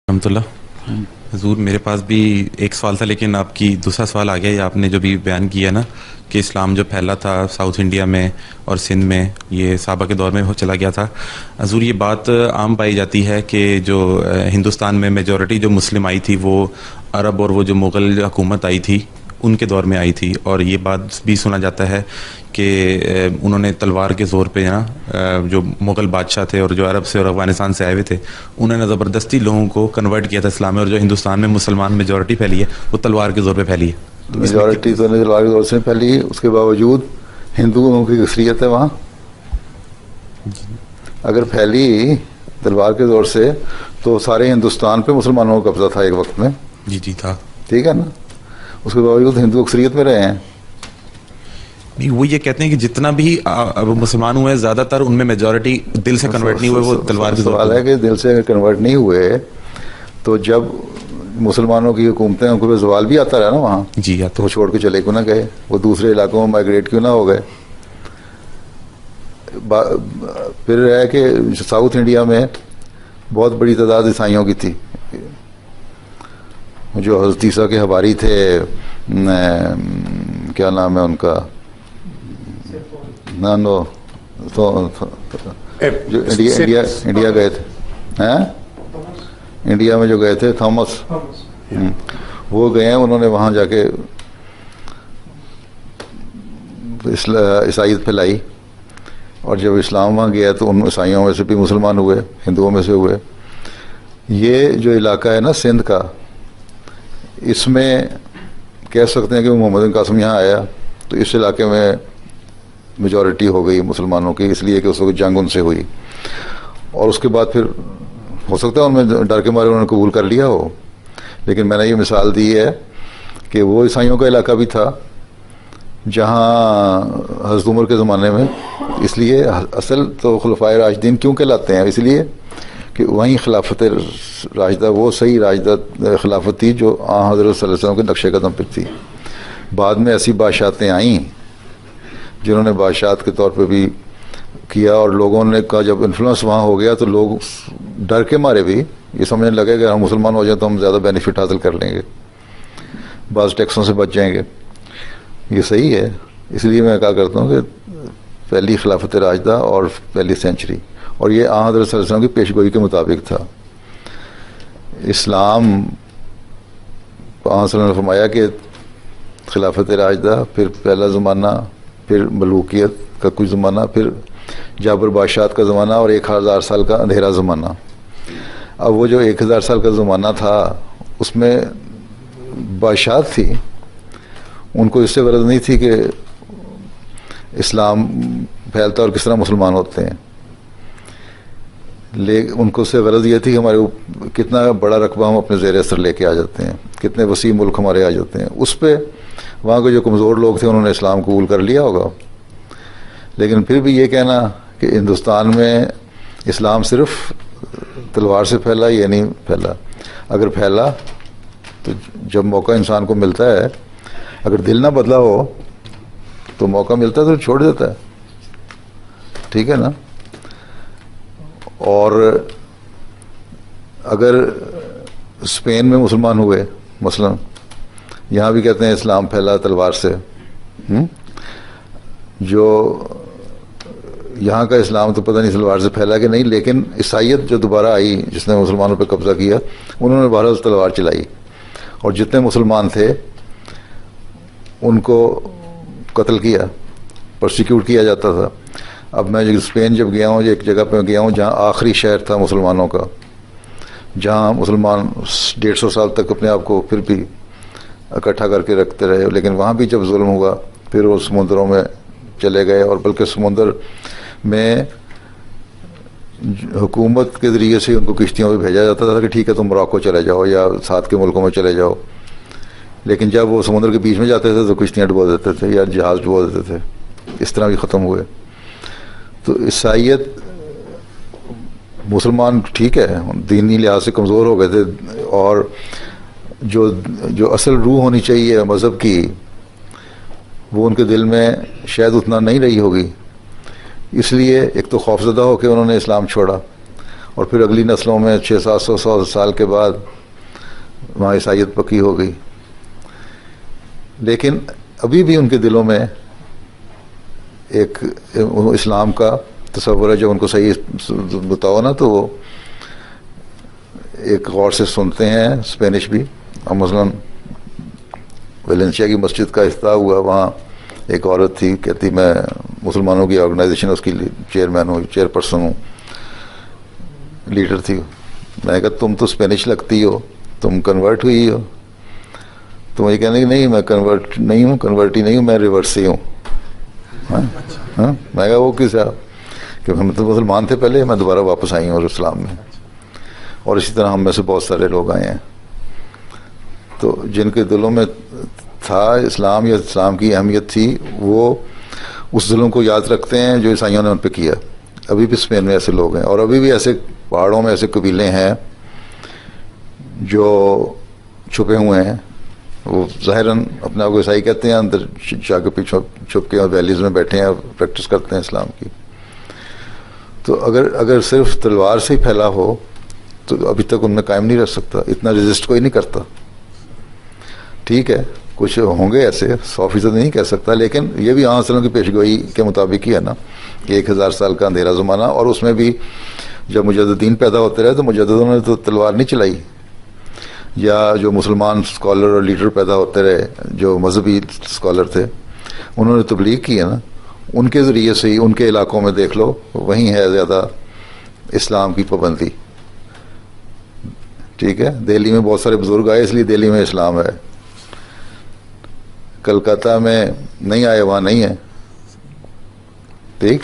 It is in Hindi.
रहमतुल्लाह। हजूर मेरे पास भी एक सवाल था, लेकिन आपकी दूसरा सवाल आ गया। ये आपने जो भी बयान किया ना कि इस्लाम जो फैला था साउथ इंडिया में और सिंध में, ये साहबा के दौर में हो चला गया था। हजूर ये बात आम पाई जाती है कि जो हिंदुस्तान में मेजॉरिटी जो मुस्लिम आई थी वो अरब और वो जो मुग़ल हुकूमत आई थी उनके दौर में आई थी। और ये बात भी सुना जाता है कि उन्होंने तलवार के ज़ोर पे ना जो मुग़ल बादशाह थे और जो अरब से और अफ़गानिस्तान से आए हुए थे, उन्होंने ज़बरदस्ती लोगों को कन्वर्ट किया था इस्लाम में। और जो हिंदुस्तान में मुसलमान मेजॉरिटी फैली है वो तलवार के ज़ोर पे फैली है। तो मेजॉरिटी तो नहीं, तलवार के ज़ोर से फैली है। उसके बावजूद हिंदुओं की अक्सरियत है वहाँ। अगर फैली तलवार के ज़ोर से तो सारे हिंदुस्तान पे मुसलमानों का कब्जा था एक वक्त में। जी जी था। ठीक है ना। उसके बावजूद हिंदू अक्सरियत में रहे हैं। नहीं, वो ये कहते हैं कि जितना भी अब मुसलमान हुए ज़्यादातर उनमें मेजॉरिटी दिल से कन्वर्ट नहीं हुए, वो तलवार के ज़ोर सवाल है कि दिल से कन्वर्ट नहीं हुए तो जब मुसलमानों की हुकूमतें उनको पे जवाल भी आता रहा ना वहाँ, जी तो वो छोड़ के चले क्यों ना गए, वो दूसरे इलाकों में माइग्रेट क्यों ना हो गए। फिर है कि साउथ इंडिया में बहुत बड़ी तादाद ईसाइयों की थी। जो हज़रत ईसा के हवारी थे, क्या नाम है उनका, नानो तो जो इंडिया गए थे, हैं इंडिया में जो गए थे, थॉमस, वो गए हैं। उन्होंने वहाँ जाके ईसाईयत फैलाई। और जब इस्लाम वहाँ गया तो उन ईसाइयों में से भी मुसलमान हुए, हिंदुओं में से हुए। ये जो इलाका है ना सिंध का, इसमें कह सकते हैं कि मोहम्मद बिन कासिम यहाँ आया तो इस इलाके में मेजॉरिटी हो गई मुसलमानों की, इसलिए कि उस वक्त जंग उनसे हुई। और उसके बाद फिर हो सकता है उनमें डर के मारे उन्होंने कबूल कर लिया हो। लेकिन मैंने ये मिसाल दी है कि वो ईसाइयों का इलाका भी था जहाँ हज़रत उमर के ज़माने में, इसलिए असल तो खुलफाए राशिदीन क्यों कहलाते हैं, इसलिए कि वहीं खिलाफत राशिदा वो सही राशिदा खिलाफत थी जो हज़रत सल्लल्लाहु अलैहि वसल्लम के नक्शे कदम पर थी। बाद में ऐसी बादशाहतें आईं जिन्होंने बादशाहत के तौर पे भी किया, और लोगों ने का जब इन्फ्लुएंस वहाँ हो गया तो लोग डर के मारे भी ये समझने लगे कि हम मुसलमान हो जाए तो हम ज़्यादा बेनिफिट हासिल कर लेंगे, बाज़ टैक्सों से बच जाएंगे। ये सही है। इसलिए मैं कहा करता हूँ कि पहली खिलाफत राशिदा और पहली सेंचुरी, और ये हज़रत सल्लल्लाहु अलैहि वसल्लम की पेशगोई के मुताबिक था। इस्लाम ने फरमाया कि खिलाफत राशिदा, फिर पहला ज़माना, फिर मलूकियत का कुछ ज़माना, फिर जाबर बादशाहत का ज़माना और 1000 साल का अंधेरा ज़माना। अब वो जो 1000 साल का ज़माना था उसमें बादशाहत थी, उनको इससे गरज नहीं थी कि इस्लाम फैलता और किस तरह मुसलमान होते हैं। उनको उससे गरज ये थी कि हमारे कितना बड़ा रकबा हम अपने ज़ेर असर लेके आ जाते हैं, कितने वसी मुल्क हमारे आ जाते हैं। उस पर वहाँ के जो कमज़ोर लोग थे उन्होंने इस्लाम कबूल कर लिया होगा। लेकिन फिर भी ये कहना कि हिंदुस्तान में इस्लाम सिर्फ तलवार से फैला, ये नहीं फैला। अगर फैला तो जब मौका इंसान को मिलता है, अगर दिल ना बदला हो तो मौका मिलता है तो छोड़ देता है। ठीक है ना। और अगर स्पेन में मुसलमान हुए, मसलन यहाँ भी कहते हैं इस्लाम फैला तलवार से, जो यहाँ का इस्लाम तो पता नहीं तलवार से फैला कि नहीं, लेकिन ईसाईयत जो दोबारा आई जिसने मुसलमानों पे कब्ज़ा किया, उन्होंने बहरहाल तलवार चलाई और जितने मुसलमान थे उनको कत्ल किया, प्रोसिक्यूट किया जाता था। अब मैं स्पेन जब गया हूँ, एक जगह पे गया हूँ जहाँ आखिरी शहर था मुसलमानों का, जहाँ मुसलमान 150 साल तक अपने आप को फिर भी इकट्ठा करके रखते रहे। लेकिन वहाँ भी जब जुल्म हुआ फिर वो समुद्रों में चले गए, और बल्कि समुद्र में हुकूमत के ज़रिए से उनको किश्तियों पे भेजा जाता था कि ठीक है तुम मोरक्को चले जाओ या साथ के मुल्कों में चले जाओ। लेकिन जब वो समुद्र के बीच में जाते थे तो किश्तियाँ डुबो देते थे या जहाज़ डुबो देते थे। इस तरह भी ख़त्म हुए। तो ईसाईयत, मुसलमान ठीक है दीनी लिहाज से कमज़ोर हो गए थे, और जो असल रूह होनी चाहिए मज़हब की वो उनके दिल में शायद उतना नहीं रही होगी। इसलिए एक तो खौफज़दा होकर उन्होंने इस्लाम छोड़ा, और फिर अगली नस्लों में 600-700 साल के बाद वहाँ ईसाइयत पक्की हो गई। लेकिन अभी भी उनके दिलों में एक इस्लाम का तस्वर है। जब उनको सही बताओ ना तो वो एक गौर से सुनते हैं, स्पेनिश भी। और मसलन वेलेंसिया की मस्जिद का इफ्ताह हुआ, वहाँ एक औरत थी, कहती मैं मुसलमानों की ऑर्गेनाइजेशन उसकी चेयरमैन हूँ, चेयरपर्सन हूँ, लीडर थी। मैंने कहा तुम तो स्पेनिश लगती हो, तुम कन्वर्ट हुई हो? तो मुझे कहने की नहीं, मैं कन्वर्ट नहीं हूँ, कन्वर्टी नहीं हूँ, मैं रिवर्स ही हूँ। हाँ, मैं कहा वो किस है? क्योंकि हम तो मुसलमान थे पहले, मैं दोबारा वापस आई हूँ इस्लाम में। और इसी तरह हम में से बहुत सारे लोग आए हैं। तो जिनके दिलों में था इस्लाम या इस्लाम की अहमियत थी, वो उस दिलों को याद रखते हैं जो ईसाइयों ने उन पर किया। अभी भी स्पेन में ऐसे लोग हैं, और अभी भी ऐसे पहाड़ों में ऐसे कबीले हैं जो छुपे हुए हैं। वो ज़ाहिरन अपने आप को ईसाई कहते हैं, अंदर जाके पीछे छुप के और वैलीज़ में बैठे हैं, प्रैक्टिस करते हैं इस्लाम की। तो अगर सिर्फ तलवार से ही फैला हो तो अभी तक उनमें कायम नहीं रह सकता। इतना रेजिस्ट कोई नहीं करता। ठीक है, कुछ होंगे ऐसे, 100% नहीं कह सकता, लेकिन ये भी आसलों की पेशगोई के मुताबिक ही है ना कि 1000 साल का अंधेरा ज़माना। और उसमें भी जब मुजद्दिदीन पैदा होते रहे तो मुजद्दिदों ने तो तलवार नहीं चलाई, या जो मुसलमान स्कॉलर और लीडर पैदा होते रहे जो मजहबी स्कॉलर थे, उन्होंने तबलीग की है ना। उनके ज़रिए से ही उनके इलाकों में देख लो, वहीं है ज़्यादा इस्लाम की पाबंदी। ठीक है, दिल्ली में बहुत सारे बुजुर्ग आए इसलिए दिल्ली में इस्लाम है। कलकत्ता में नहीं आए, वहाँ नहीं है। ठीक।